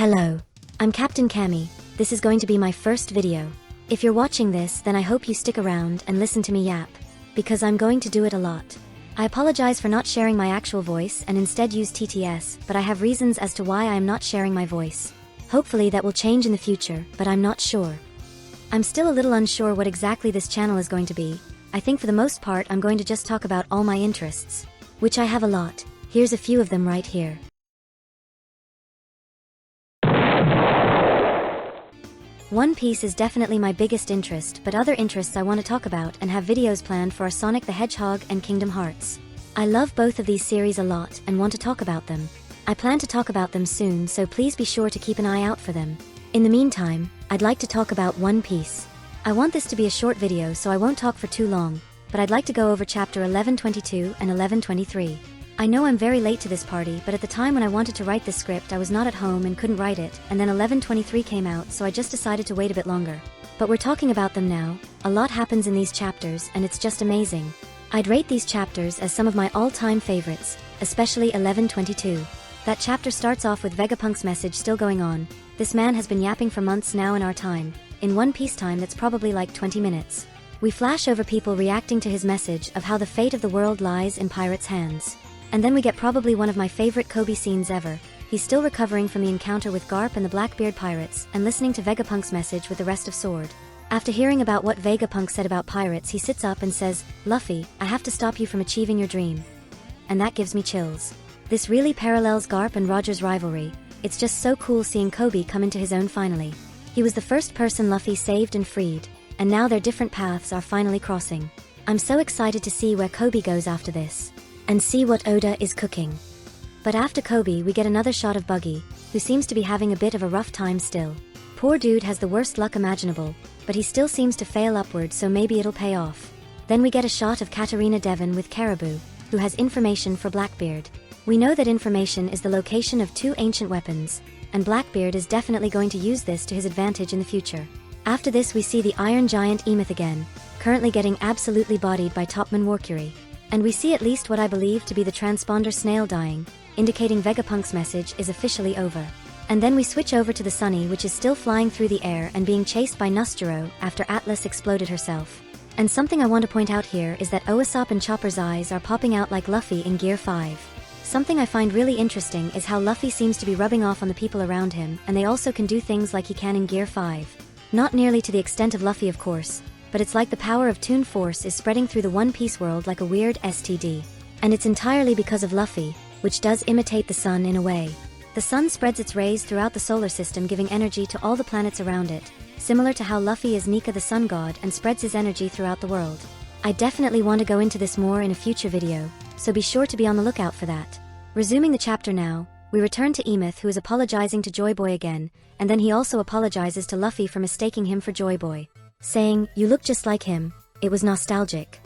Hello. I'm Captain Cammy. This is going to be my first video. If you're watching this, then I hope you stick around and listen to me yap, because I'm going to do it a lot. I apologize for not sharing my actual voice and instead use TTS, but I have reasons as to why I am not sharing my voice. Hopefully that will change in the future, but I'm not sure. I'm still a little unsure what exactly this channel is going to be. I think for the most part I'm going to just talk about all my interests, which I have a lot. Here's a few of them right here. One Piece is definitely my biggest interest, but other interests I want to talk about and have videos planned for are Sonic the Hedgehog and Kingdom Hearts. I love both of these series a lot and want to talk about them. I plan to talk about them soon, so please be sure to keep an eye out for them. In the meantime, I'd like to talk about One Piece. I want this to be a short video, so I won't talk for too long, but I'd like to go over chapter 1122 and 1123. I know I'm very late to this party, but at the time when I wanted to write this script I was not at home and couldn't write it, and then 1123 came out, so I just decided to wait a bit longer. But we're talking about them now. A lot happens in these chapters and it's just amazing. I'd rate these chapters as some of my all-time favorites, especially 1122. That chapter starts off with Vegapunk's message still going on. This man has been yapping for months now in our time. In One Piece time that's probably like 20 minutes. We flash over people reacting to his message of how the fate of the world lies in pirates' hands. And then we get probably one of my favorite Koby scenes ever. He's still recovering from the encounter with Garp and the Blackbeard pirates, and listening to Vegapunk's message with the rest of Sword. After hearing about what Vegapunk said about pirates, he sits up and says, "Luffy, I have to stop you from achieving your dream." And that gives me chills. This really parallels Garp and Roger's rivalry. It's just so cool seeing Koby come into his own finally. He was the first person Luffy saved and freed, and now their different paths are finally crossing. I'm so excited to see where Koby goes after this. And see what Oda is cooking. But after Koby we get another shot of Buggy, who seems to be having a bit of a rough time still. Poor dude has the worst luck imaginable, but he still seems to fail upward, so maybe it'll pay off. Then we get a shot of Katarina Devon with Caribou, who has information for Blackbeard. We know that information is the location of two ancient weapons, and Blackbeard is definitely going to use this to his advantage in the future. After this we see the Iron Giant Emeth again, currently getting absolutely bodied by Topman Warcury. And we see at least what I believe to be the transponder snail dying, indicating Vegapunk's message is officially over. And then we switch over to the Sunny, which is still flying through the air and being chased by Nustero after Atlas exploded herself. And something I want to point out here is that Usopp and Chopper's eyes are popping out like Luffy in Gear 5. Something I find really interesting is how Luffy seems to be rubbing off on the people around him, and they also can do things like he can in Gear 5. Not nearly to the extent of Luffy, of course, but it's like the power of Toon Force is spreading through the One Piece world like a weird STD. And it's entirely because of Luffy, which does imitate the sun in a way. The sun spreads its rays throughout the solar system, giving energy to all the planets around it, similar to how Luffy is Nika the sun god and spreads his energy throughout the world. I definitely want to go into this more in a future video, so be sure to be on the lookout for that. Resuming the chapter now, we return to Emeth, who is apologizing to Joy Boy again, and then he also apologizes to Luffy for mistaking him for Joy Boy, saying, "You look just like him." It was nostalgic.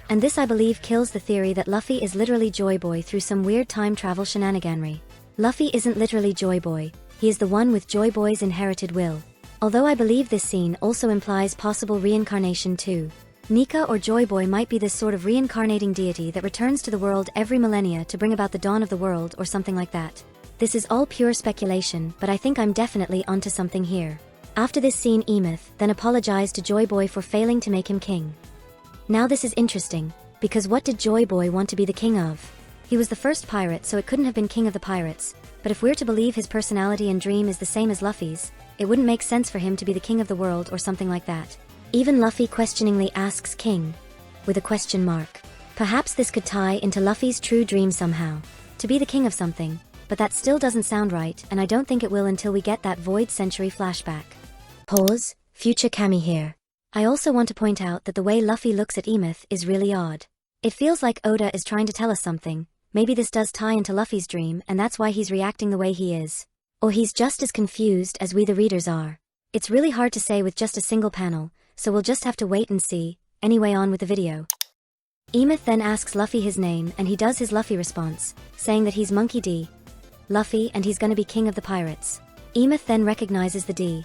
And this I believe kills the theory that Luffy is literally Joy Boy through some weird time travel shenaniganry. Luffy isn't literally Joy Boy, he is the one with Joy Boy's inherited will. Although I believe this scene also implies possible reincarnation too. Nika or Joy Boy might be this sort of reincarnating deity that returns to the world every millennia to bring about the dawn of the world or something like that. This is all pure speculation, but I think I'm definitely onto something here. After this scene, Emeth then apologized to Joy Boy for failing to make him king. Now this is interesting, because what did Joy Boy want to be the king of? He was the first pirate, so it couldn't have been king of the pirates, but if we're to believe his personality and dream is the same as Luffy's, it wouldn't make sense for him to be the king of the world or something like that. Even Luffy questioningly asks king, with a question mark. Perhaps this could tie into Luffy's true dream somehow, to be the king of something, but that still doesn't sound right, and I don't think it will until we get that Void Century flashback. Pause, future Cammy here. I also want to point out that the way Luffy looks at Emeth is really odd. It feels like Oda is trying to tell us something. Maybe this does tie into Luffy's dream and that's why he's reacting the way he is. Or he's just as confused as we the readers are. It's really hard to say with just a single panel, so we'll just have to wait and see. Anyway, on with the video. Emeth then asks Luffy his name and he does his Luffy response, saying that he's Monkey D. Luffy and he's gonna be king of the pirates. Emeth then recognizes the D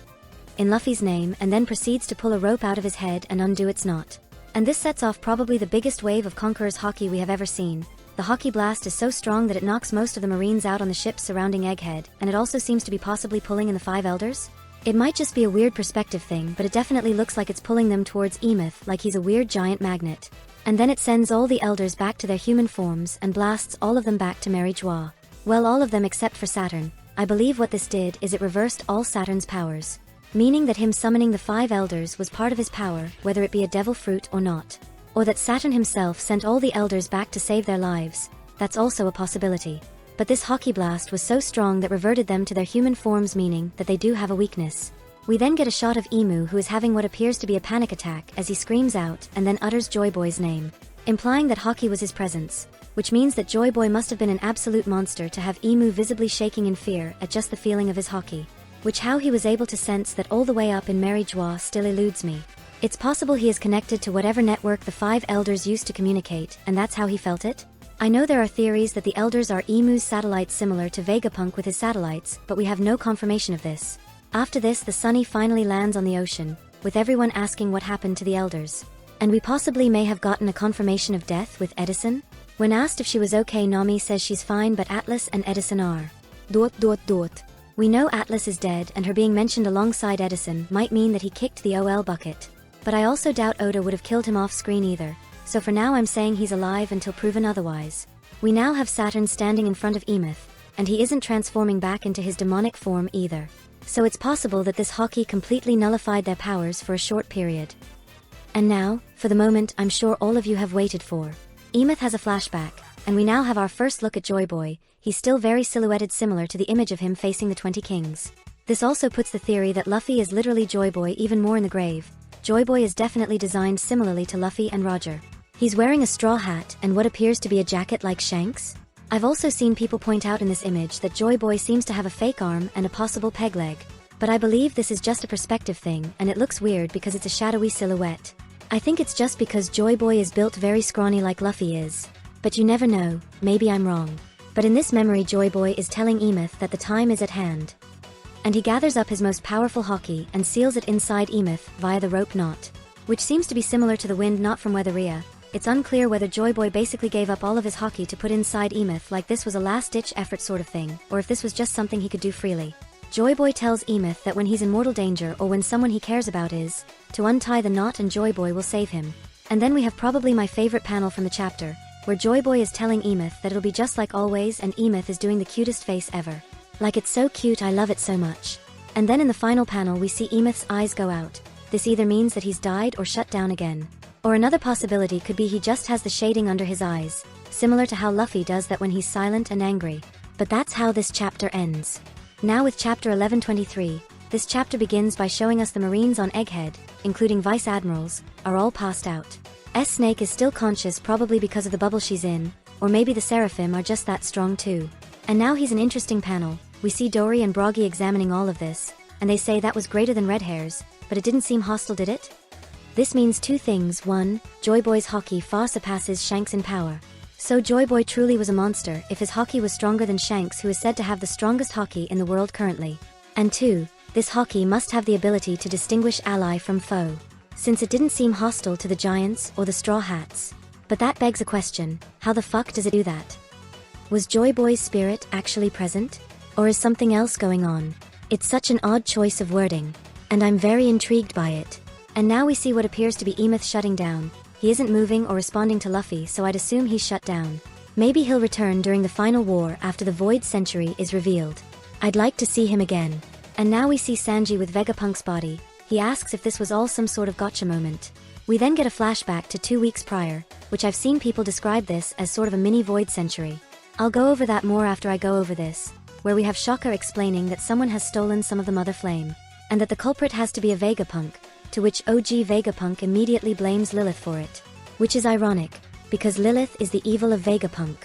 in Luffy's name and then proceeds to pull a rope out of his head and undo its knot. And this sets off probably the biggest wave of Conqueror's Haki we have ever seen. The hockey blast is so strong that it knocks most of the Marines out on the ships surrounding Egghead, and it also seems to be possibly pulling in the 5 elders? It might just be a weird perspective thing, but it definitely looks like it's pulling them towards Emeth like he's a weird giant magnet. And then it sends all the elders back to their human forms and blasts all of them back to Mary Joie. Well, all of them except for Saturn. I believe what this did is it reversed all Saturn's powers. Meaning that him summoning the 5 elders was part of his power, whether it be a devil fruit or not. Or that Saturn himself sent all the elders back to save their lives. That's also a possibility. But this hockey blast was so strong that reverted them to their human forms, meaning that they do have a weakness. We then get a shot of Emu, who is having what appears to be a panic attack as he screams out and then utters Joy Boy's name, implying that hockey was his presence, which means that Joy Boy must have been an absolute monster to have Emu visibly shaking in fear at just the feeling of his hockey. Which how he was able to sense that all the way up in Mary Joie still eludes me. It's possible he is connected to whatever network the 5 elders used to communicate, and that's how he felt it? I know there are theories that the elders are Emu's satellites similar to Vegapunk with his satellites, but we have no confirmation of this. After this, the Sunny finally lands on the ocean, with everyone asking what happened to the elders. And we possibly may have gotten a confirmation of death with Edison? When asked if she was okay, Nami says she's fine, but Atlas and Edison are. We know Atlas is dead, and her being mentioned alongside Edison might mean that he kicked the OL bucket. But I also doubt Oda would have killed him off screen either, so for now I'm saying he's alive until proven otherwise. We now have Saturn standing in front of Emeth, and he isn't transforming back into his demonic form either. So it's possible that this hockey completely nullified their powers for a short period. And now, for the moment I'm sure all of you have waited for. Emeth has a flashback, and we now have our first look at Joy Boy. He's still very silhouetted, similar to the image of him facing the 20 Kings. This also puts the theory that Luffy is literally Joy Boy even more in the grave. Joy Boy is definitely designed similarly to Luffy and Roger. He's wearing a straw hat and what appears to be a jacket like Shanks. I've also seen people point out in this image that Joy Boy seems to have a fake arm and a possible peg leg. But I believe this is just a perspective thing, and it looks weird because it's a shadowy silhouette. I think it's just because Joy Boy is built very scrawny like Luffy is. But you never know, maybe I'm wrong. But in this memory, Joy Boy is telling Emeth that the time is at hand. And he gathers up his most powerful hockey and seals it inside Emeth via the rope knot. Which seems to be similar to the wind knot from Weatheria. It's unclear whether Joy Boy basically gave up all of his hockey to put inside Emeth like this was a last-ditch effort sort of thing, or if this was just something he could do freely. Joy Boy tells Emeth that when he's in mortal danger or when someone he cares about is, to untie the knot and Joy Boy will save him. And then we have probably my favorite panel from the chapter, where Joy Boy is telling Emeth that it'll be just like always, and Emeth is doing the cutest face ever. Like, it's so cute, I love it so much. And then in the final panel we see Emeth's eyes go out. This either means that he's died or shut down again. Or another possibility could be he just has the shading under his eyes, similar to how Luffy does that when he's silent and angry. But that's how this chapter ends. Now with chapter 1123, this chapter begins by showing us the Marines on Egghead, including Vice Admirals, are all passed out. S-Snake is still conscious, probably because of the bubble she's in, or maybe the Seraphim are just that strong too. And now he's an interesting panel. We see Dory and Broggy examining all of this, and they say that was greater than Red Hair's, but it didn't seem hostile, did it? This means two things. One, Joy Boy's hockey far surpasses Shanks in power. So Joy Boy truly was a monster if his hockey was stronger than Shanks, who is said to have the strongest hockey in the world currently. And two, this hockey must have the ability to distinguish ally from foe, since it didn't seem hostile to the Giants or the Straw Hats. But that begs a question, how the fuck does it do that? Was Joy Boy's spirit actually present? Or is something else going on? It's such an odd choice of wording, and I'm very intrigued by it. And now we see what appears to be Emeth shutting down. He isn't moving or responding to Luffy, so I'd assume he's shut down. Maybe he'll return during the final war after the Void Century is revealed. I'd like to see him again. And now we see Sanji with Vegapunk's body. He asks if this was all some sort of gotcha moment. We then get a flashback to 2 weeks prior, which I've seen people describe this as sort of a mini Void Century. I'll go over that more after I go over this, where we have Shaka explaining that someone has stolen some of the Mother Flame, and that the culprit has to be a Vegapunk, to which OG Vegapunk immediately blames Lilith for it. Which is ironic, because Lilith is the evil of Vegapunk.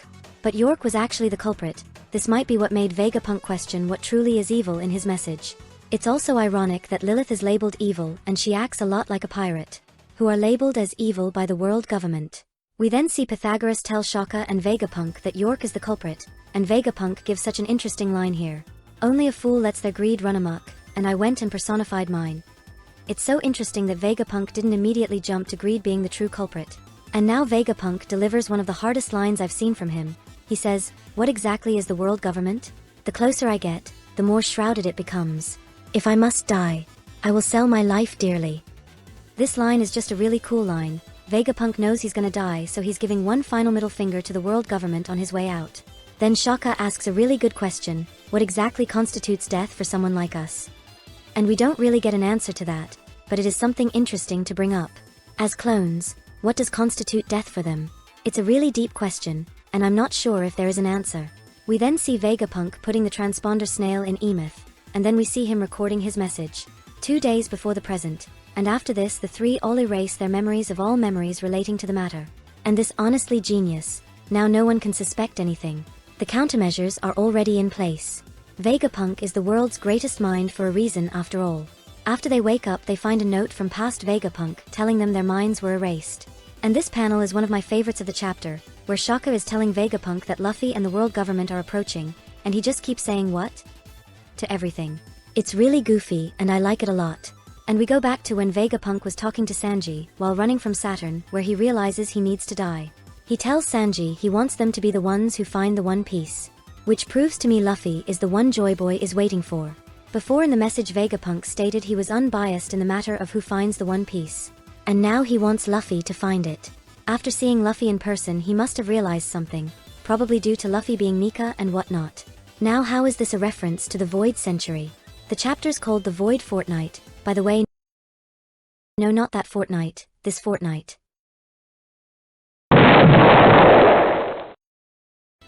But York was actually the culprit. This might be what made Vegapunk question what truly is evil in his message. It's also ironic that Lilith is labeled evil and she acts a lot like a pirate, who are labeled as evil by the world government. We then see Pythagoras tell Shaka and Vegapunk that York is the culprit, and Vegapunk gives such an interesting line here. Only a fool lets their greed run amok, and I went and personified mine. It's so interesting that Vegapunk didn't immediately jump to greed being the true culprit. And now Vegapunk delivers one of the hardest lines I've seen from him. He says, "What exactly is the world government? The closer I get, the more shrouded it becomes. If I must die, I will sell my life dearly." This line is just a really cool line. Vegapunk knows he's gonna die, so he's giving one final middle finger to the world government on his way out. Then Shaka asks a really good question: what exactly constitutes death for someone like us? And we don't really get an answer to that, but it is something interesting to bring up. As clones, what does constitute death for them? It's a really deep question, and I'm not sure if there is an answer. We then see Vegapunk putting the transponder snail in Emeth, and then we see him recording his message. 2 days before the present, and after this the three all erase their memories of all memories relating to the matter. And this honestly genius. Now no one can suspect anything. The countermeasures are already in place. Vegapunk is the world's greatest mind for a reason after all. After they wake up they find a note from past Vegapunk telling them their minds were erased. And this panel is one of my favorites of the chapter, where Shaka is telling Vegapunk that Luffy and the world government are approaching, and he just keeps saying what? To everything. It's really goofy and I like it a lot. And we go back to when Vegapunk was talking to Sanji while running from Saturn, where he realizes he needs to die. He tells Sanji he wants them to be the ones who find the One Piece. Which proves to me Luffy is the one Joy Boy is waiting for. Before in the message Vegapunk stated he was unbiased in the matter of who finds the One Piece. And now he wants Luffy to find it. After seeing Luffy in person he must have realized something, probably due to Luffy being Nika and whatnot. Now how is this a reference to the Void Century? The chapter's called the Void Fortnight, by the way. No, not that fortnight, this fortnight.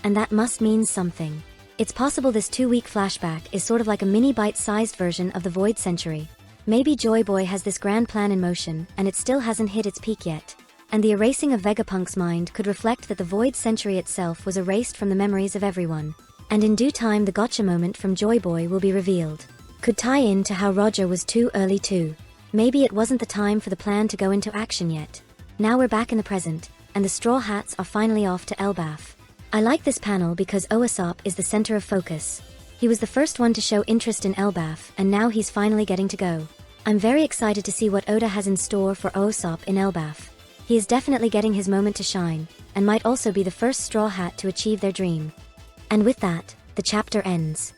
And that must mean something. It's possible this 2-week flashback is sort of like a mini bite-sized version of the Void Century. Maybe Joy Boy has this grand plan in motion, and it still hasn't hit its peak yet. And the erasing of Vegapunk's mind could reflect that the Void Century itself was erased from the memories of everyone. And in due time the gotcha moment from Joy Boy will be revealed. Could tie in to how Roger was too early too. Maybe it wasn't the time for the plan to go into action yet. Now we're back in the present, and the Straw Hats are finally off to Elbaf. I like this panel because Usopp is the center of focus. He was the first one to show interest in Elbaf, and now he's finally getting to go. I'm very excited to see what Oda has in store for Usopp in Elbaf. He is definitely getting his moment to shine, and might also be the first Straw Hat to achieve their dream. And with that, the chapter ends.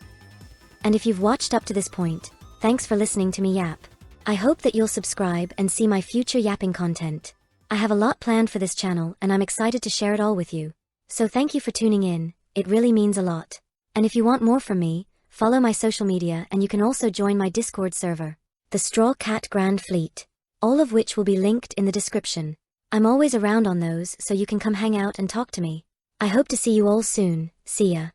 And if you've watched up to this point, thanks for listening to me yap. I hope that you'll subscribe and see my future yapping content. I have a lot planned for this channel and I'm excited to share it all with you. So thank you for tuning in, it really means a lot. And if you want more from me, follow my social media and you can also join my Discord server, the Straw Cat Grand Fleet, all of which will be linked in the description. I'm always around on those so you can come hang out and talk to me. I hope to see you all soon, see ya.